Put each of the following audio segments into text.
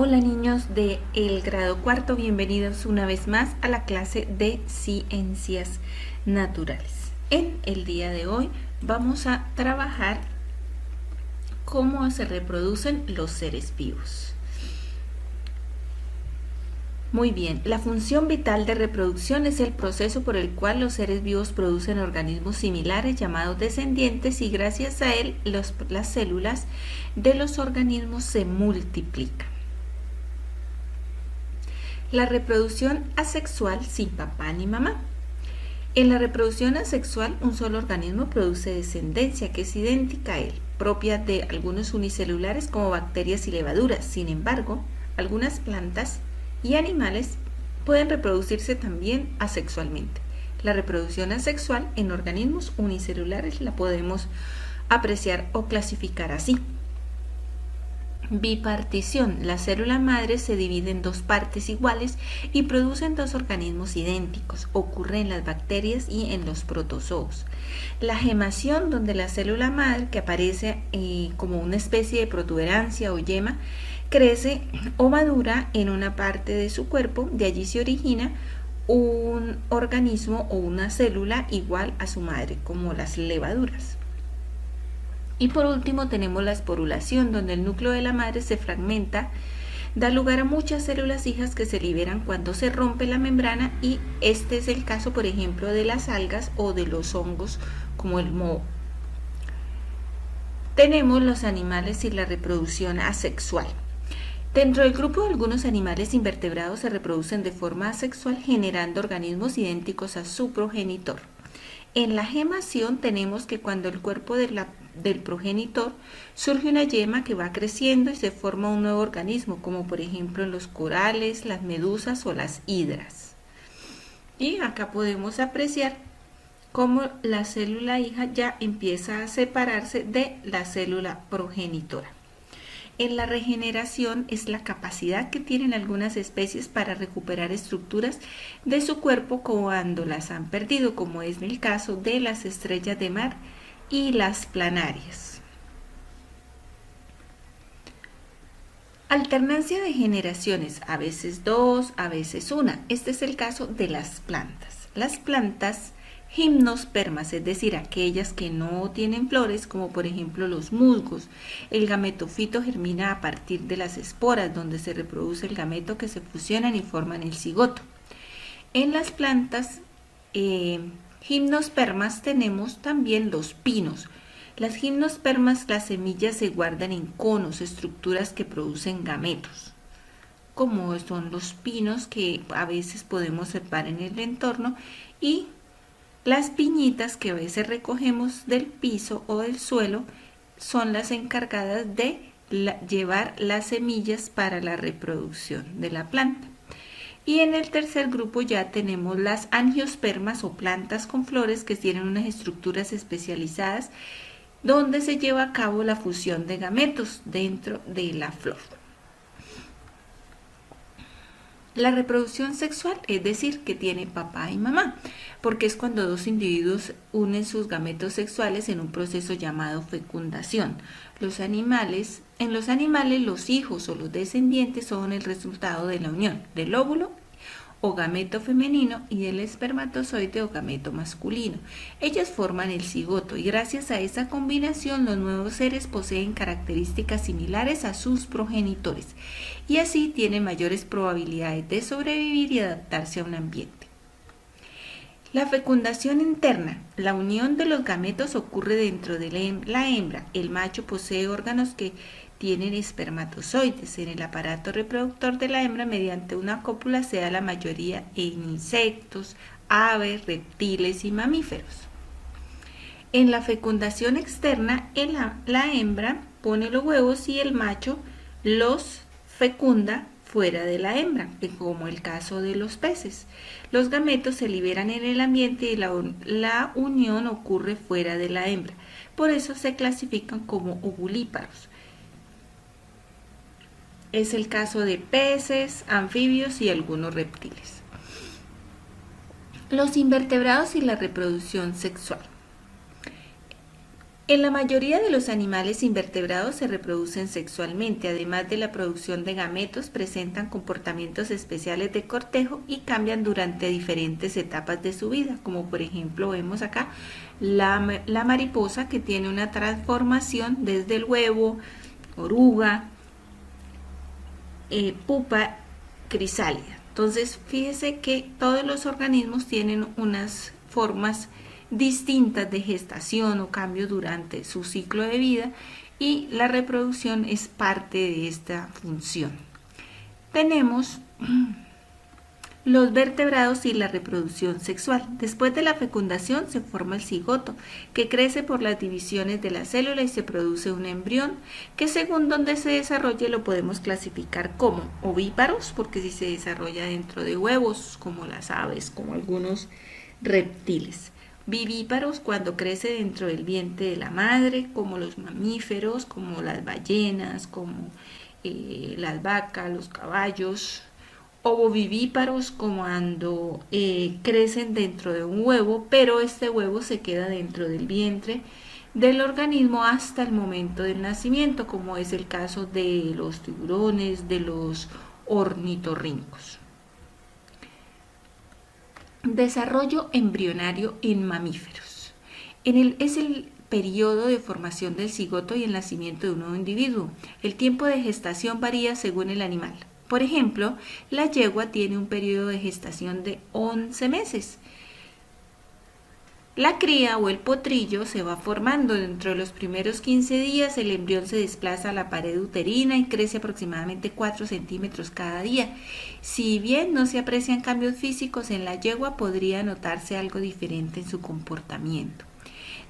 Hola niños de el grado cuarto, bienvenidos una vez más a la clase de ciencias naturales. En el día de hoy vamos a trabajar cómo se reproducen los seres vivos. Muy bien, la función vital de reproducción es el proceso por el cual los seres vivos producen organismos similares llamados descendientes y gracias a él las células de los organismos se multiplican. La reproducción asexual sin papá ni mamá. En la reproducción asexual, un solo organismo produce descendencia que es idéntica a él, propia de algunos unicelulares como bacterias y levaduras. Sin embargo, algunas plantas y animales pueden reproducirse también asexualmente. La reproducción asexual en organismos unicelulares la podemos apreciar o clasificar así. Bipartición. La célula madre se divide en dos partes iguales y producen dos organismos idénticos. Ocurre en las bacterias y en los protozoos. La gemación, donde la célula madre, que aparece como una especie de protuberancia o yema, crece o madura en una parte de su cuerpo. De allí se origina un organismo o una célula igual a su madre, como las levaduras. Y por último tenemos la esporulación, donde el núcleo de la madre se fragmenta, da lugar a muchas células hijas que se liberan cuando se rompe la membrana, y este es el caso, por ejemplo, de las algas o de los hongos como el moho. Tenemos los animales y la reproducción asexual. Dentro del grupo de algunos animales invertebrados se reproducen de forma asexual generando organismos idénticos a su progenitor. En la gemación tenemos que cuando el cuerpo del progenitor surge una yema que va creciendo y se forma un nuevo organismo, como por ejemplo en los corales, las medusas o las hidras. Y acá podemos apreciar cómo la célula hija ya empieza a separarse de la célula progenitora. En la regeneración es la capacidad que tienen algunas especies para recuperar estructuras de su cuerpo cuando las han perdido, como es el caso de las estrellas de mar y las planarias. Alternancia de generaciones, a veces dos, a veces una. Este es el caso de las plantas. Las plantas gimnospermas, es decir, aquellas que no tienen flores, como por ejemplo los musgos. El gametofito germina a partir de las esporas, donde se reproduce el gameto que se fusionan y forman el cigoto. En las plantas gimnospermas tenemos también los pinos. Las gimnospermas, las semillas se guardan en conos, estructuras que producen gametos, como son los pinos que a veces podemos observar en el entorno, y las piñitas que a veces recogemos del piso o del suelo son las encargadas de llevar las semillas para la reproducción de la planta. Y en el tercer grupo ya tenemos las angiospermas o plantas con flores que tienen unas estructuras especializadas donde se lleva a cabo la fusión de gametos dentro de la flor. La reproducción sexual, es decir, que tiene papá y mamá, porque es cuando dos individuos unen sus gametos sexuales en un proceso llamado fecundación. En los animales, los hijos o los descendientes son el resultado de la unión del óvulo o gameto femenino y del espermatozoide o gameto masculino. Ellos forman el cigoto y gracias a esa combinación los nuevos seres poseen características similares a sus progenitores y así tienen mayores probabilidades de sobrevivir y adaptarse a un ambiente. La fecundación interna. La unión de los gametos ocurre dentro de la hembra. El macho posee órganos que tienen espermatozoides. En el aparato reproductor de la hembra, mediante una cópula, se da la mayoría en insectos, aves, reptiles y mamíferos. En la fecundación externa, la hembra pone los huevos y el macho los fecunda fuera de la hembra, como el caso de los peces. Los gametos se liberan en el ambiente y la unión ocurre fuera de la hembra. Por eso se clasifican como ovulíparos. Es el caso de peces, anfibios y algunos reptiles. Los invertebrados y la reproducción sexual. En la mayoría de los animales invertebrados se reproducen sexualmente, además de la producción de gametos, presentan comportamientos especiales de cortejo y cambian durante diferentes etapas de su vida, como por ejemplo vemos acá la mariposa, que tiene una transformación desde el huevo, oruga, pupa, crisálida. Entonces fíjese que todos los organismos tienen unas formas distintas de gestación o cambio durante su ciclo de vida, y la reproducción es parte de esta función. Tenemos los vertebrados y la reproducción sexual. Después de la fecundación se forma el cigoto, que crece por las divisiones de la célula y se produce un embrión, que según donde se desarrolle lo podemos clasificar como ovíparos, porque si se desarrolla dentro de huevos, como las aves, como algunos reptiles. Vivíparos cuando crece dentro del vientre de la madre, como los mamíferos, como las ballenas, como las vacas, los caballos. Ovovivíparos cuando crecen dentro de un huevo, pero este huevo se queda dentro del vientre del organismo hasta el momento del nacimiento, como es el caso de los tiburones, de los ornitorrincos. Desarrollo embrionario en mamíferos. Es el periodo de formación del cigoto y el nacimiento de un nuevo individuo. El tiempo de gestación varía según el animal. Por ejemplo, la yegua tiene un periodo de gestación de 11 meses. La cría o el potrillo se va formando. Dentro de los primeros 15 días el embrión se desplaza a la pared uterina y crece aproximadamente 4 centímetros cada día. Si bien no se aprecian cambios físicos en la yegua, podría notarse algo diferente en su comportamiento.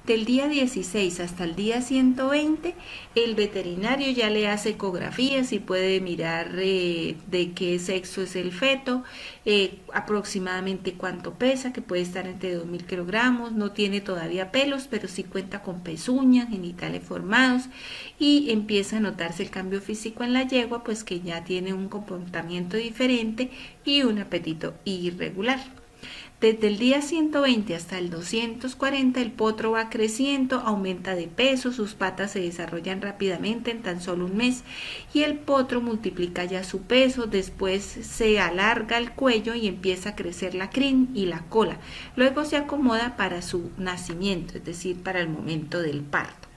Del día 16 hasta el día 120, el veterinario ya le hace ecografías y puede mirar de qué sexo es el feto, aproximadamente cuánto pesa, que puede estar entre 2.000 kilogramos, no tiene todavía pelos, pero sí cuenta con pezuñas, genitales formados, y empieza a notarse el cambio físico en la yegua, pues que ya tiene un comportamiento diferente y un apetito irregular. Desde el día 120 hasta el 240 el potro va creciendo, aumenta de peso, sus patas se desarrollan rápidamente en tan solo un mes y el potro multiplica ya su peso. Después se alarga el cuello y empieza a crecer la crin y la cola. Luego se acomoda para su nacimiento, es decir, para el momento del parto.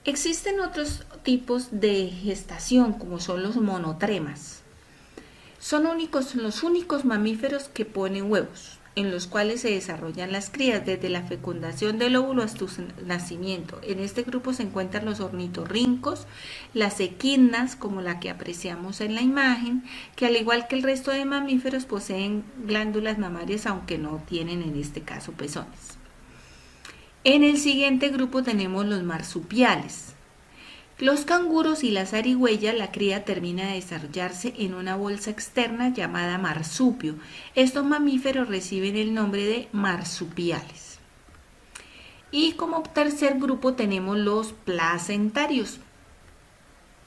Existen otros tipos de gestación, como son los monotremas. Son los únicos mamíferos que ponen huevos, en los cuales se desarrollan las crías desde la fecundación del óvulo hasta su nacimiento. En este grupo se encuentran los ornitorrincos, las equidnas, como la que apreciamos en la imagen, que al igual que el resto de mamíferos poseen glándulas mamarias, aunque no tienen en este caso pezones. En el siguiente grupo tenemos los marsupiales. Los canguros y las zarigüeyas, la cría termina de desarrollarse en una bolsa externa llamada marsupio. Estos mamíferos reciben el nombre de marsupiales. Y como tercer grupo tenemos los placentarios.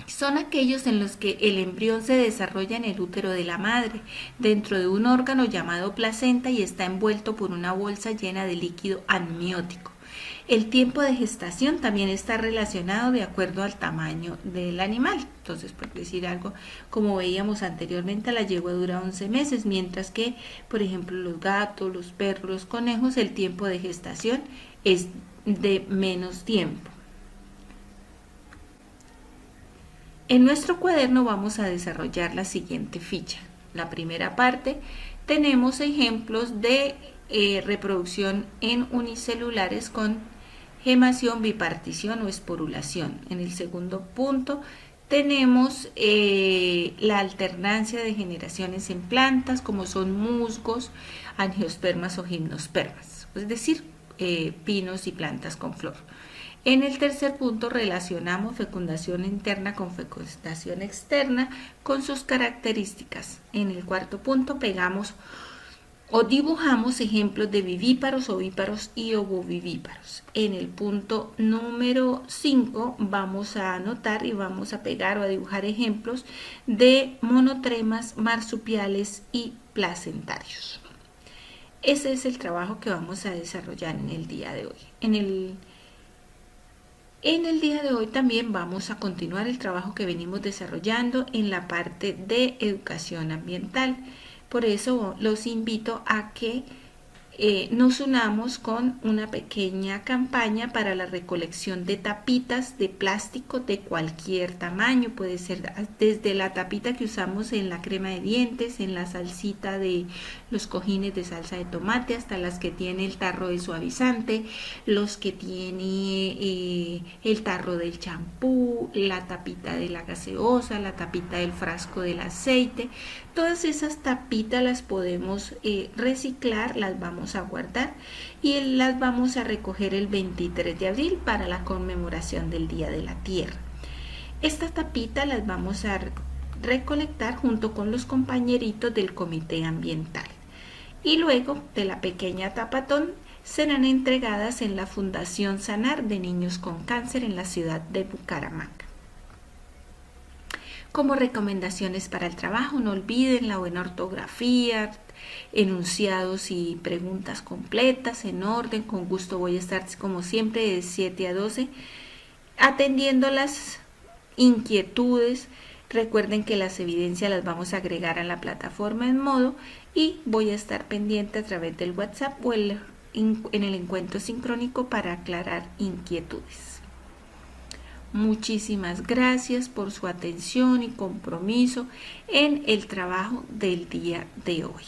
Son aquellos en los que el embrión se desarrolla en el útero de la madre, dentro de un órgano llamado placenta, y está envuelto por una bolsa llena de líquido amniótico. El tiempo de gestación también está relacionado de acuerdo al tamaño del animal. Entonces, por decir algo, como veíamos anteriormente, la yegua dura 11 meses, mientras que, por ejemplo, los gatos, los perros, los conejos, el tiempo de gestación es de menos tiempo. En nuestro cuaderno vamos a desarrollar la siguiente ficha. La primera parte tenemos ejemplos de reproducción en unicelulares con gemación, bipartición o esporulación. En el segundo punto tenemos la alternancia de generaciones en plantas, como son musgos, angiospermas o gimnospermas, es decir, pinos y plantas con flor. En el tercer punto relacionamos fecundación interna con fecundación externa con sus características. En el cuarto punto pegamos o dibujamos ejemplos de vivíparos, ovíparos y ovovivíparos. En el punto número 5 vamos a anotar y vamos a pegar o a dibujar ejemplos de monotremas, marsupiales y placentarios. Ese es el trabajo que vamos a desarrollar en el día de hoy. En el día de hoy también vamos a continuar el trabajo que venimos desarrollando en la parte de educación ambiental. Por eso los invito a que nos unamos con una pequeña campaña para la recolección de tapitas de plástico de cualquier tamaño. Puede ser desde la tapita que usamos en la crema de dientes, en la salsita de los cojines de salsa de tomate, hasta las que tiene el tarro de suavizante, los que tiene el tarro del champú, la tapita de la gaseosa, la tapita del frasco del aceite. Todas esas tapitas las podemos reciclar, las vamos a guardar y las vamos a recoger el 23 de abril para la conmemoración del Día de la Tierra. Estas tapitas las vamos a recolectar junto con los compañeritos del comité ambiental y luego de la pequeña tapatón serán entregadas en la Fundación Sanar de Niños con Cáncer en la ciudad de Bucaramanga. Como recomendaciones para el trabajo, no olviden la buena ortografía, enunciados y preguntas completas, en orden. Con gusto voy a estar, como siempre, de 7 a 12, atendiendo las inquietudes. Recuerden que las evidencias las vamos a agregar a la plataforma en modo y voy a estar pendiente a través del WhatsApp o en el encuentro sincrónico para aclarar inquietudes. Muchísimas gracias por su atención y compromiso en el trabajo del día de hoy.